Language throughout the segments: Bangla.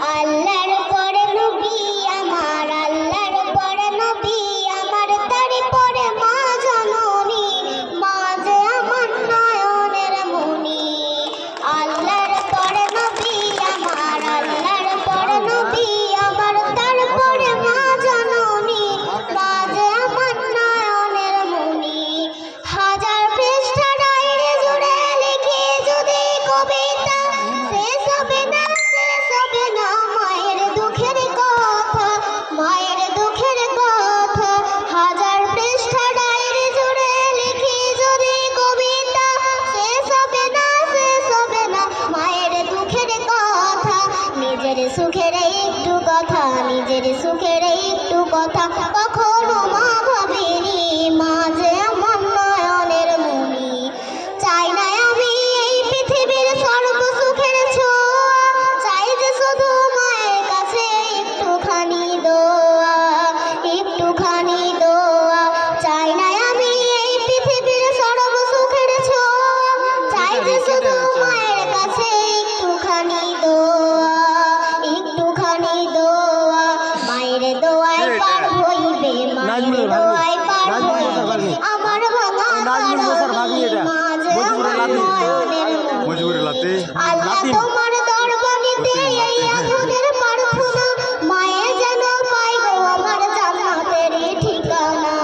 আল্লাহর পরে নবী আমার, আল্লাহর পরে নবী আমার, তার পরে মা জননী, মা যে আমার নয়নের মনি। আল্লাহর পরে নবী আমার, আল্লাহর পরে নবী আমার, তার পরে মা জননী, মা যে আমার নয়নের মনি। হাজার পৃষ্ঠা ডায়েরি জুড়ে লিখি যদি কবিতা, শেষ হবে না, শেষ হবে না মায়ের দুঃখের কথা, মায়ের দুঃখের কথা। হাজার পৃষ্ঠা ডায়েরি জুড়ে লিখি যদি কবিতা, শেষ হবে না, শেষ হবে না মায়ের দুঃখের কথা। নিজের সুখের একটু কথা, নিজের সুখের একটু কথা কখনো মা ভাবিনি, মা যে আমার নয়নের মনি। চাই না আমি এই পৃথিবীর সর্ব সুখের ছোঁয়া, চাই যে শুধু মায়ের কাছে একটুখানি দোয়া, একটুখানি দোয়া। চাই না আমি এই পৃথিবীর সর্ব সুখের ছোঁয়া, চাই যে শুধু মায়ের কাছে একটুখানি দোয়া, একটুখানি দোয়া। মায়ের দোয়ায় পার হইবে, মায়ের দোয়ায় পার হইবে আমার ভাঙা কারণে, মা যে আমার নয়নের মনি। আল্লাহ তোমার দরবানিতে এই আগুনের প্রার্থনা, মায়ে যেন পাই গো আমার জান্নাতের ঠিকানা,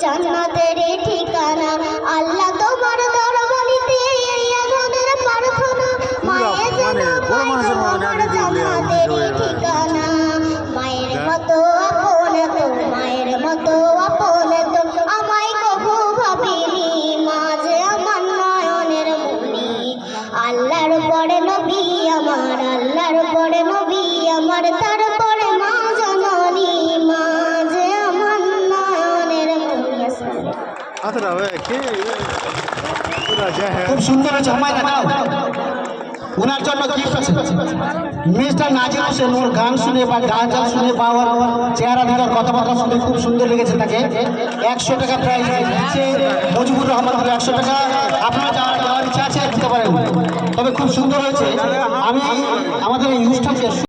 জান্নাতের ঠিকানা। আল্লাহ তোমার দরবানিতে এই আগুনের প্রার্থনা, মায়ে যেন পাই গো আমার জান্নাতের ঠিকানা। মায়ের মতো আপন তো, মায়ের মতো আপন তো আমায় কবু ভাবিনি, মা যে আমার নয়নের মনি। আল্লাহর পরে নবী আমার, আল্লাহর পরে নবী আমার, তারপরে মা জননী, মা যে আমার নয়নের মনি। খুব সুন্দর হয়েছে। আমায় দেখাও ওনার জন্য গিফট আছে। মিস্টার নাজির হোসেন, ওর গান শুনে বা গান শুনে বা ওর চেহারা দেখার কথাবার্তা শুনে খুব সুন্দর লেগেছে তাকে। 100 টাকা প্রাইজ দিচ্ছে মজিবুর রহমান। 100 টাকা আপনারা যাওয়ার ইচ্ছা আছে দিতে পারেন, তবে খুব সুন্দর হয়েছে। আমি আমাদের এই অনুষ্ঠানকে